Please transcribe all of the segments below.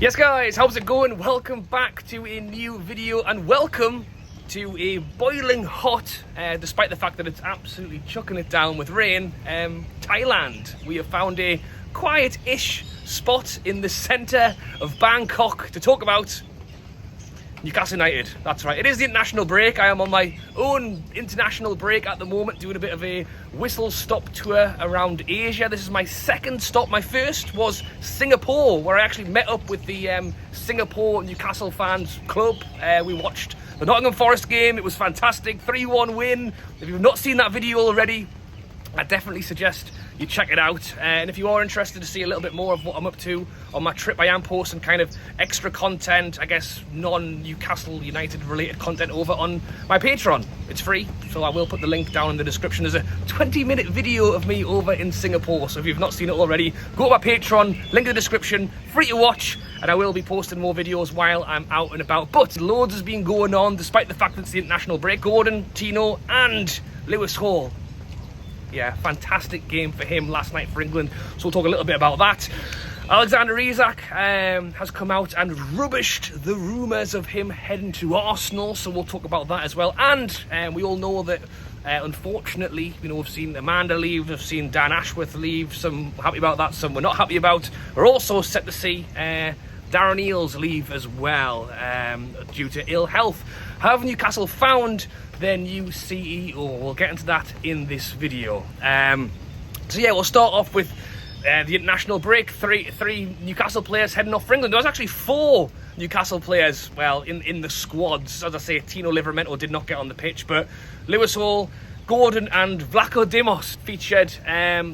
Yes guys, how's it going? Welcome back to a new video and welcome to a boiling hot, despite the fact that it's absolutely chucking it down with rain, Thailand. We have found a quiet-ish spot in the centre of Bangkok to talk about Newcastle United. That's right, it is the international break. I am on my own international break at the moment, doing a bit of a whistle-stop tour around Asia. This is my second stop. My first was Singapore, where I actually met up with the Singapore Newcastle fans club. We watched the Nottingham Forest game. It was fantastic, 3-1 win. If you've not seen that video already, I definitely suggest you check it out. And if you are interested to see a little bit more of what I'm up to on my trip, I am posting kind of extra content, I guess non-Newcastle United related content over on my Patreon. It's free, so I will put the link down in the description. There's a 20-minute video of me over in Singapore, so if you've not seen it already, go to my Patreon, link in the description, free to watch, and I will be posting more videos while I'm out and about. But loads has been going on, despite the fact that it's the international break. Gordon, Tino, and Lewis Hall. Yeah, fantastic game for him last night for England. So we'll talk a little bit about that. Alexander Isak has come out and rubbished the rumours of him heading to Arsenal. So we'll talk about that as well. And we all know that, unfortunately, we've seen Amanda leave, we've seen Dan Ashworth leave. Some happy about that, some we're not happy about. We're also set to see Darren Eales leave as well, due to ill health. Have Newcastle found their new CEO? We'll get into that in this video. So yeah, we'll start off with the international break. Three Newcastle players heading off for England. There was actually 4 Newcastle players, well, in the squads. As I say, Tino Livramento did not get on the pitch, but Lewis Hall, Gordon and Vlaco Dimos featured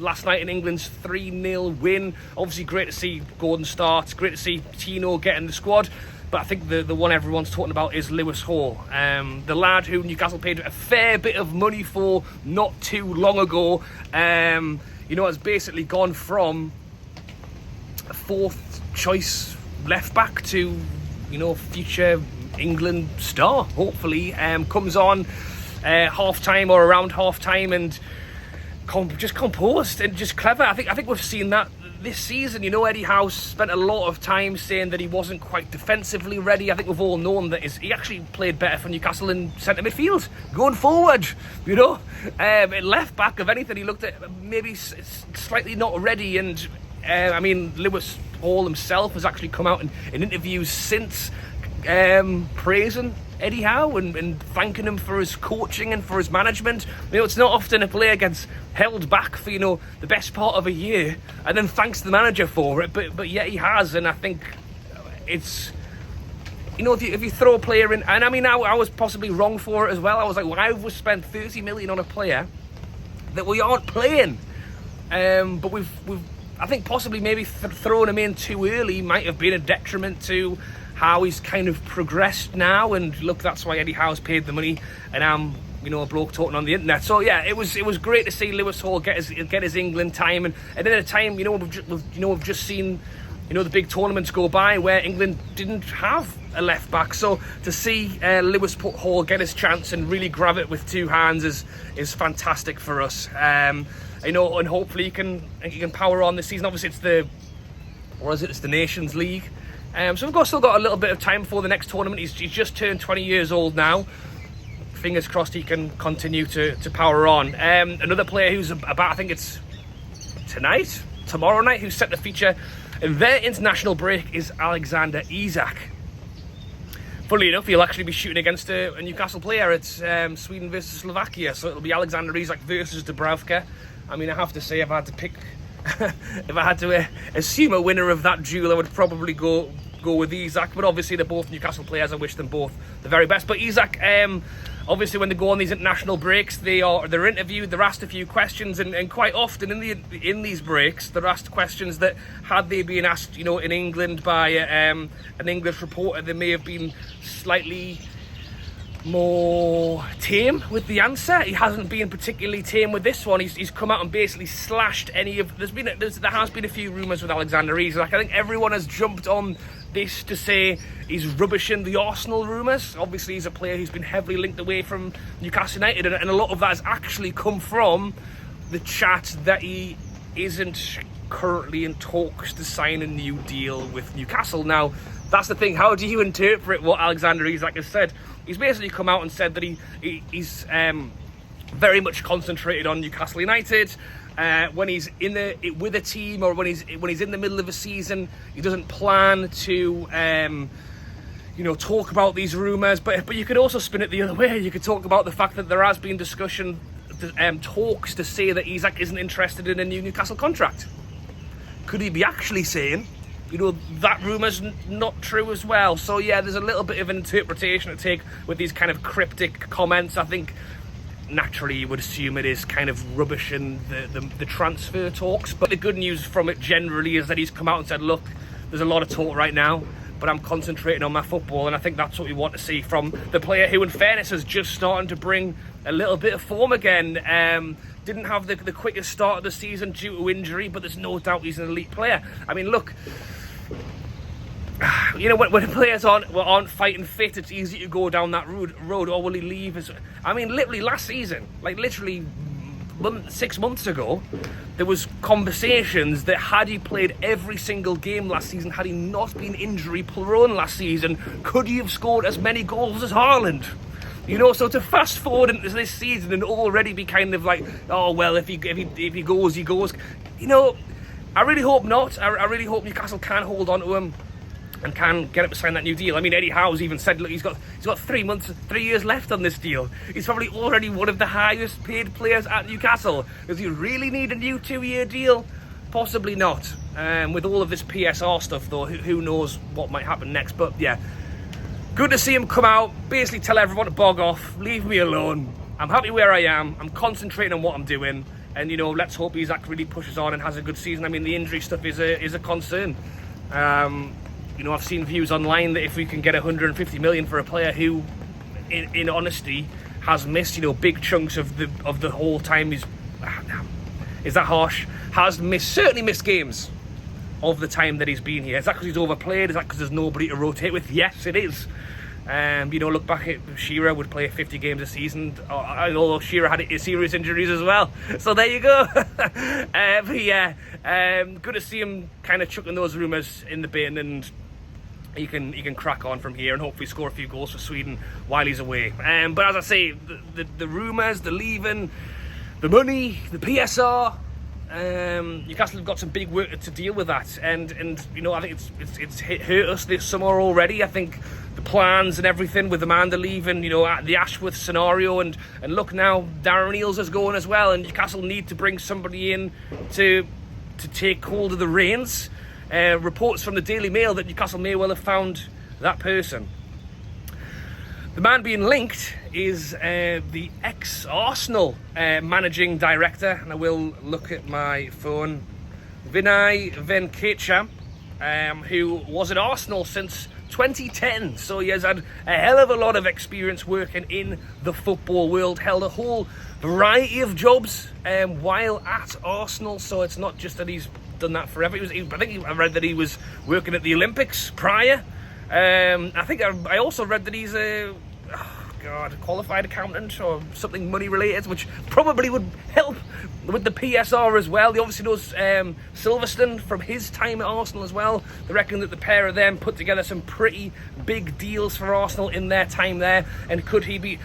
last night in England's 3-0 win. Obviously great to see Gordon start, great to see Tino get in the squad. But I think the one everyone's talking about is Lewis Hall, the lad who Newcastle paid a fair bit of money for not too long ago. Has basically gone from a 4th choice left back to, future England star, hopefully. Comes on half time or around half time and just composed and just clever. I think we've seen that this season. Eddie Howe spent a lot of time saying that he wasn't quite defensively ready. I think we've all known that he actually played better for Newcastle in centre midfield, going forward, at left back, if anything, he looked at maybe slightly not ready. And Lewis Hall himself has actually come out in interviews since praising Eddie Howe and thanking him for his coaching and for his management. It's not often a player gets held back for the best part of a year and then thanks the manager for it, but yet he has. And I think it's if you throw a player in, and I was possibly wrong for it as well. I was like, why have we spent 30 million on a player that we aren't playing? But we've I think possibly maybe throwing him in too early might have been a detriment to how he's kind of progressed now. And look, that's why Eddie Howe's paid the money, and I'm a bloke talking on the internet. So yeah, it was great to see Lewis Hall get his England time, and at a time we've just seen the big tournaments go by where England didn't have a left back. So to see Lewis Hall get his chance and really grab it with 2 hands is fantastic for us. And hopefully he can power on this season. Obviously it's the Nations League. So we've still got a little bit of time before the next tournament. He's just turned 20 years old now. Fingers crossed he can continue to power on. Another player who's about, I think it's tomorrow night, who's set to feature in their international break is Alexander Isak. Funnily enough, he'll actually be shooting against a Newcastle player. It's Sweden versus Slovakia, so it'll be Alexander Isak versus Dubravka. I have to say, if I had to pick, if I had to assume a winner of that duel, I would probably go with Isak. But obviously they're both Newcastle players. I wish them both the very best. But Isak, obviously when they go on these international breaks, they're interviewed, they're asked a few questions, and quite often in these breaks they're asked questions that, had they been asked in England by an English reporter, they may have been slightly more tame with the answer. He hasn't been particularly tame with this one. He's come out and basically slashed any of. There has been a few rumours with Alexander Isak. I think everyone has jumped on this to say he's rubbishing the Arsenal rumours. Obviously, he's a player who's been heavily linked away from Newcastle United, and a lot of that has actually come from the chat that he isn't currently in talks to sign a new deal with Newcastle. Now, that's the thing. How do you interpret what Alexander Isak has said? He's basically come out and said that he's very much concentrated on Newcastle United. When he's with a team, or when he's in the middle of a season, he doesn't plan to talk about these rumours. But you could also spin it the other way. You could talk about the fact that there has been discussion, talks to say that Isak isn't interested in a new Newcastle contract. Could he be actually saying, that rumour's not true as well? So yeah, there's a little bit of an interpretation to take with these kind of cryptic comments. I think naturally you would assume it is kind of rubbish in the transfer talks. But the good news from it generally is that he's come out and said, look, there's a lot of talk right now, but I'm concentrating on my football. And I think that's what we want to see from the player who, in fairness, is just starting to bring a little bit of form again. Didn't have the quickest start of the season due to injury, but there's no doubt he's an elite player. I mean, look, when players aren't fighting fit, it's easy to go down that road. Or will he leave? Literally last season, like literally 6 months ago, there was conversations that had he played every single game last season, had he not been injury prone last season, could he have scored as many goals as Haaland? So to fast forward into this season and already be kind of like, oh well, if he goes, he goes. I really hope not. I really hope Newcastle can hold on to him and can get him to sign that new deal. I mean, Eddie Howe's even said, look, he's got 3 years left on this deal. He's probably already one of the highest paid players at Newcastle. Does he really need a new 2-year deal? Possibly not. With all of this PSR stuff, though, who knows what might happen next. But yeah, good to see him come out, basically tell everyone to bog off, leave me alone. I'm happy where I am. I'm concentrating on what I'm doing. And, let's hope Isak really pushes on and has a good season. I mean, the injury stuff is a concern. I've seen views online that if we can get 150 million for a player who, in honesty, has missed, big chunks of the whole time, is that harsh? Has certainly missed games of the time that he's been here. Is that because he's overplayed? Is that because there's nobody to rotate with? Yes, it is. Look back at Shearer would play 50 games a season, although Shearer had serious injuries as well. So there you go. But yeah, good to see him kind of chucking those rumours in the bin, and he can crack on from here and hopefully score a few goals for Sweden while he's away. But as I say, the rumours, the leaving, the money, the PSR, Newcastle have got some big work to deal with that, and I think it's hurt us this summer already. I think the plans and everything with Amanda leaving, the Ashworth scenario, and look now, Darren Eales is going as well, and Newcastle need to bring somebody in to take hold of the reins. Reports from the Daily Mail that Newcastle may well have found that person. The man being linked is the ex-Arsenal managing director, and I will look at my phone, Vinay Venkatesham, who was at Arsenal since 2010, so he has had a hell of a lot of experience working in the football world, held a whole variety of jobs while at Arsenal, so it's not just that he's done that forever. I read that he was working at the Olympics prior. I also read that he's a qualified accountant or something money related, which probably would help with the PSR as well. He obviously knows Silverstone from his time at Arsenal as well. They reckon that the pair of them put together some pretty big deals for Arsenal in their time there. And could he be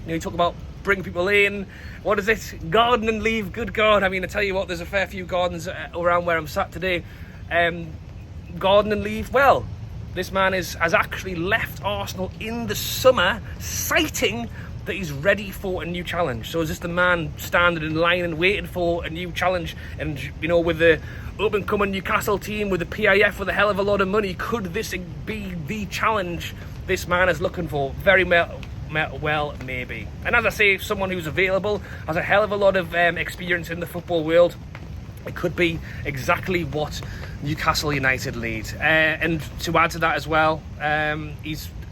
you talk about bring people in. What is it? Garden and leave. Good God. I mean, I tell you what, there's a fair few gardens around where I'm sat today. Garden and leave. Well, this man has actually left Arsenal in the summer, citing that he's ready for a new challenge. So is this the man standing in line and waiting for a new challenge? And, with the up-and-coming Newcastle team, with the PIF, with a hell of a lot of money, could this be the challenge this man is looking for? Very well, maybe. And as I say, someone who's available, has a hell of a lot of experience in the football world, it could be exactly what Newcastle United need. And to add to that as well, I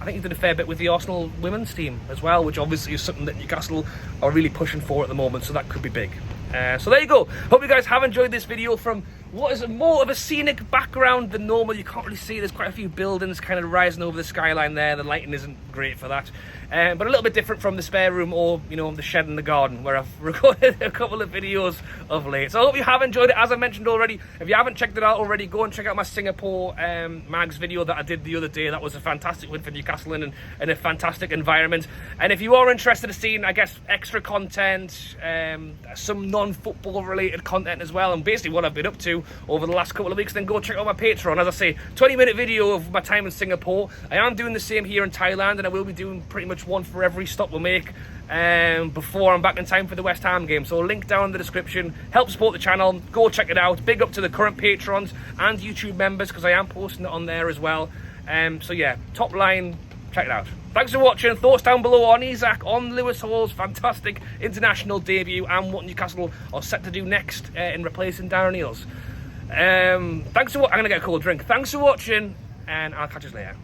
think he did a fair bit with the Arsenal women's team as well, which obviously is something that Newcastle are really pushing for at the moment, so that could be big. So there you go. Hope you guys have enjoyed this video from what is more of a scenic background than normal. You can't really see, there's quite a few buildings kind of rising over the skyline there. The lighting isn't great for that, but a little bit different from the spare room or, you know, the shed in the garden where I've recorded a couple of videos of late. So I hope you have enjoyed it. As I mentioned already, if you haven't checked it out already, go and check out my Singapore mags video that I did the other day. That was a fantastic win for Newcastle and a fantastic environment. And if you are interested in seeing, I guess, extra content, some non-football related content as well, and basically what I've been up to over the last couple of weeks, then go check out my Patreon. As I say, 20-minute video of my time in Singapore. I am doing the same here in Thailand, and I will be doing pretty much one for every stop we make before I'm back in time for the West Ham game. So link down in the description. Help support the channel. Go check it out. Big up to the current patrons and YouTube members, because I am posting it on there as well. So yeah, top line, check it out. Thanks for watching. Thoughts down below on Isak, on Lewis Hall's fantastic international debut, and what Newcastle are set to do next in replacing Darren Eales. Thanks for I'm going to get a cold drink. Thanks for watching, and I'll catch you later.